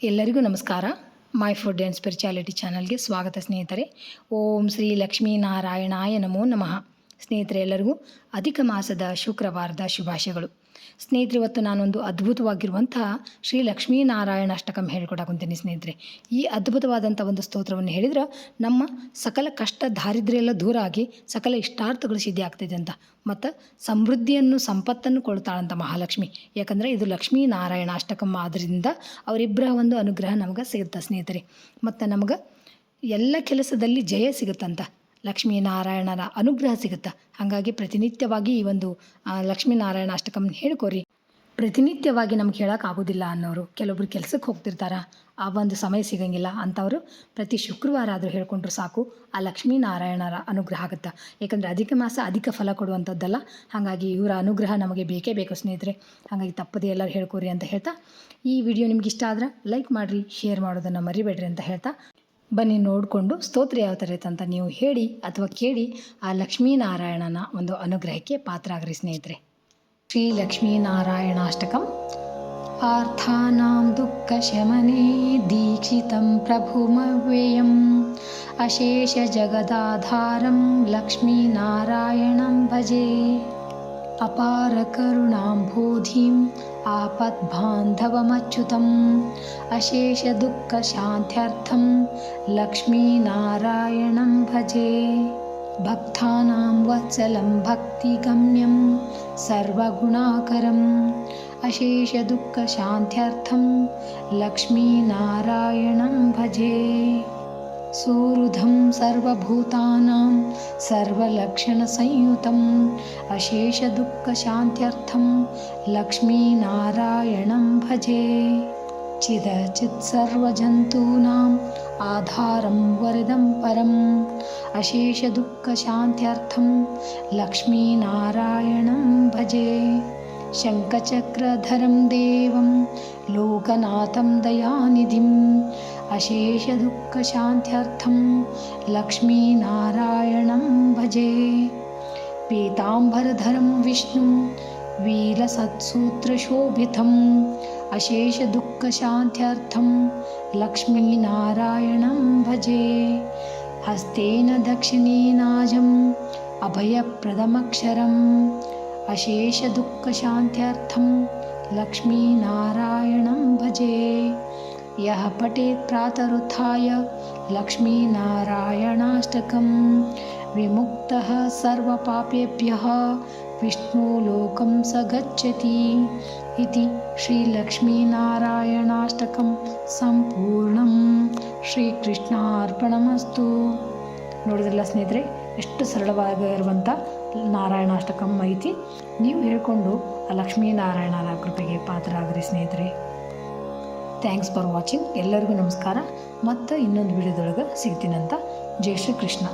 ಎಲ್ಲರಿಗೂ ನಮಸ್ಕಾರ. My food and spirituality ಚಾನಲ್ಗೆ ಸ್ವಾಗತ ಸ್ನೇಹಿತರೆ. ಓಂ ಶ್ರೀ ಲಕ್ಷ್ಮೀನಾರಾಯಣಾಯ ನಮೋ ನಮಃ. ಸ್ನೇಹಿತರೆ, ಎಲ್ಲರಿಗೂ ಅಧಿಕ ಮಾಸದ ಶುಕ್ರವಾರದ ಶುಭಾಶಯಗಳು. ಸ್ನೇಹಿತರೆ, ಇವತ್ತು ನಾನೊಂದು ಅದ್ಭುತವಾಗಿರುವಂತಹ ಶ್ರೀ ಲಕ್ಷ್ಮೀನಾರಾಯಣ ಅಷ್ಟಕಂ ಹೇಳ್ಕೊಡಾಕೊಂತೀನಿ ಸ್ನೇಹಿತರೆ. ಈ ಅದ್ಭುತವಾದಂಥ ಒಂದು ಸ್ತೋತ್ರವನ್ನು ಹೇಳಿದ್ರೆ ನಮ್ಮ ಸಕಲ ಕಷ್ಟ ದಾರಿದ್ರ್ಯ ಎಲ್ಲ ದೂರ ಆಗಿ ಸಕಲ ಇಷ್ಟಾರ್ಥಗಳು ಸಿದ್ಧಿ ಆಗ್ತೈತೆ ಅಂತ, ಮತ್ತು ಸಮೃದ್ಧಿಯನ್ನು ಸಂಪತ್ತನ್ನು ಕೊಡ್ತಾಳಂತ ಮಹಾಲಕ್ಷ್ಮಿ. ಯಾಕಂದರೆ ಇದು ಲಕ್ಷ್ಮೀನಾರಾಯಣ ಅಷ್ಟಕಂ ಆದ್ದರಿಂದ ಅವರಿಬ್ಬರ ಒಂದು ಅನುಗ್ರಹ ನಮಗೆ ಸಿಗುತ್ತೆ ಸ್ನೇಹಿತರೆ. ಮತ್ತು ನಮಗೆ ಎಲ್ಲ ಕೆಲಸದಲ್ಲಿ ಜಯ ಸಿಗುತ್ತಂತ, ಲಕ್ಷ್ಮೀನಾರಾಯಣರ ಅನುಗ್ರಹ ಸಿಗುತ್ತೆ. ಹಾಗಾಗಿ ಪ್ರತಿನಿತ್ಯವಾಗಿ ಈ ಒಂದು ಲಕ್ಷ್ಮೀನಾರಾಯಣ ಅಷ್ಟಕಂ ಹೇಳ್ಕೊರಿ. ಪ್ರತಿನಿತ್ಯವಾಗಿ ನಮ್ಗೆ ಹೇಳೋಕ್ಕಾಗೋದಿಲ್ಲ ಅನ್ನೋರು, ಕೆಲವೊಬ್ರು ಕೆಲಸಕ್ಕೆ ಹೋಗ್ತಿರ್ತಾರೆ, ಆ ಒಂದು ಸಮಯ ಸಿಗೋಂಗಿಲ್ಲ ಅಂಥವರು ಪ್ರತಿ ಶುಕ್ರವಾರ ಆದರೂ ಹೇಳ್ಕೊಂಡ್ರು ಸಾಕು, ಆ ಲಕ್ಷ್ಮೀನಾರಾಯಣರ ಅನುಗ್ರಹ ಆಗುತ್ತೆ. ಯಾಕಂದರೆ ಅಧಿಕ ಮಾಸ ಅಧಿಕ ಫಲ ಕೊಡುವಂಥದ್ದಲ್ಲ, ಹಾಗಾಗಿ ಇವರ ಅನುಗ್ರಹ ನಮಗೆ ಬೇಕೇ ಬೇಕು ಸ್ನೇಹಿತರೆ. ಹಾಗಾಗಿ ತಪ್ಪದೇ ಎಲ್ಲರೂ ಹೇಳ್ಕೊರಿ ಅಂತ ಹೇಳ್ತಾ, ಈ ವಿಡಿಯೋ ನಿಮ್ಗೆ ಇಷ್ಟ ಆದ್ರೆ ಲೈಕ್ ಮಾಡಿರಿ, ಶೇರ್ ಮಾಡೋದನ್ನು ಮರಿಬೇಡ್ರಿ ಅಂತ ಹೇಳ್ತಾ, ಬನ್ನಿ ನೋಡಿಕೊಂಡು ಸ್ತೋತ್ರ ಯಾವ ಥರ ಇರುತ್ತೆ ಅಂತ ನೀವು ಹೇಳಿ ಅಥವಾ ಕೇಳಿ ಆ ಲಕ್ಷ್ಮೀನಾರಾಯಣನ ಒಂದು ಅನುಗ್ರಹಕ್ಕೆ ಪಾತ್ರ ಆಗ್ರಿ ಸ್ನೇಹಿತರೆ. ಶ್ರೀ ಲಕ್ಷ್ಮೀನಾರಾಯಣಾಷ್ಟಕಂ. ಆರ್ಥಾನಾಂ ದುಃಖ ಶಮನೆ ದೀಕ್ಷಿತಂ ಪ್ರಭುಮವ್ಯಯಂ ಅಶೇಷ ಜಗದಾಧಾರಂ ಲಕ್ಷ್ಮೀನಾರಾಯಣಂ ಭಜೆ. ಅಪಾರ ಕರುಣಾಂಬೋಧಿಂ ಆಪದ್ಬಾಂಧವಮಚ್ಯುತಂ ಅಶೇಷ ದುಃಖ ಶಾಂತ್ಯರ್ಥಂ ಲಕ್ಷ್ಮೀನಾರಾಯಣಂ ಭಜೆ. ಭಕ್ತಾನಾಂ ವತ್ಸಲಂ ಭಕ್ತಿಗಮ್ಯಂ ಸರ್ವಗುಣಾಕರಂ ಅಶೇಷ ದುಃಖ ಶಾಂತ್ಯರ್ಥಂ ಲಕ್ಷ್ಮೀನಾರಾಯಣಂ ಭಜೆ. ಸುಹೃದಂ ಸರ್ವಭೂತಾನಾಂ ಸರ್ವಲಕ್ಷಣಸಂಯುತಂ ಅಶೇಷ ದುಃಖ ಶಾಂತ್ಯರ್ಥಂ ಲಕ್ಷ್ಮೀನಾರಾಯಣಂ ಭಜೆ. ಚಿದಚಿತ್ ಸರ್ವಜಂತೂನಾಂ ಆಧಾರಂ ವರದಂ ಪರಂ ಅಶೇಷ ದುಃಖ ಶಾಂತ್ಯರ್ಥಂ ಲಕ್ಷ್ಮೀನಾರಾಯಣಂ ಭಜೆ. ಶಂಖಚಕ್ರಧರಂ ದೇವಂ ಲೋಕನಾಥಂ ದಯಾನಿಧಿಂ ಅಶೇಷ ದುಃಖ ಶಾಂತ್ಯರ್ಥಂ ಲಕ್ಷ್ಮೀನಾರಾಯಣಂ ಭಜೆ. ಪೀತಾಂಬರಧರಂ ವಿಷ್ಣುಂ ವೀರಸತ್ಸೂತ್ರಶೋಭಿತಂ ಅಶೇಷ ದುಃಖ ಶಾಂತ್ಯರ್ಥಂ ಲಕ್ಷ್ಮೀನಾರಾಯಣಂ ಭಜೆ. ಹಸ್ತೇನ ದಕ್ಷಿಣೇನಾಜಂ ಅಭಯಪ್ರದಮಕ್ಷರಂ ಅಶೇಷ ದುಃಖ ಶಾಂತ್ಯರ್ಥಂ ಲಕ್ಷ್ಮೀನಾರಾಯಣಂ ಭಜೆ. ಯಃ ಪಠೇತ್ ಪ್ರಾತರುತ್ಥಾಯ ಲಕ್ಷ್ಮೀನಾರಾಯಣಾಷ್ಟಕಂ ವಿಮುಕ್ತಃ ಸರ್ವಪಾಪೇಭ್ಯಃ ವಿಷ್ಣುಲೋಕಂ ಸ ಗಚ್ಚತಿ ಇತಿ ಶ್ರೀ ಲಕ್ಷ್ಮೀನಾರಾಯಣಾಷ್ಟಕಂ ಸಂಪೂರ್ಣಂ. ಶ್ರೀಕೃಷ್ಣಾರ್ಪಣಮಸ್ತು. ನೋಡಿದ್ರಲ್ಲ ಸ್ನೇಹಿತರೆ, ಎಷ್ಟು ಸರಳವಾಗಿರುವಂಥ ನಾರಾಯಣಾಷ್ಟಕಂ ಐತಿ. ನೀವು ಹೇಳ್ಕೊಂಡು ಆ ಲಕ್ಷ್ಮೀನಾರಾಯಣರ ಕೃಪೆಗೆ ಪಾತ್ರ ಆಗ್ರಿ ಸ್ನೇಹಿತರೆ. Thanks for watching. ಎಲ್ಲರಿಗೂ ನಮಸ್ಕಾರ. ಮತ್ತು ಇನ್ನೊಂದು ವಿಡಿಯೋದೊಳಗೆ ಸಿಗ್ತೀನಂತ. ಜೈ ಶ್ರೀ ಕೃಷ್ಣ.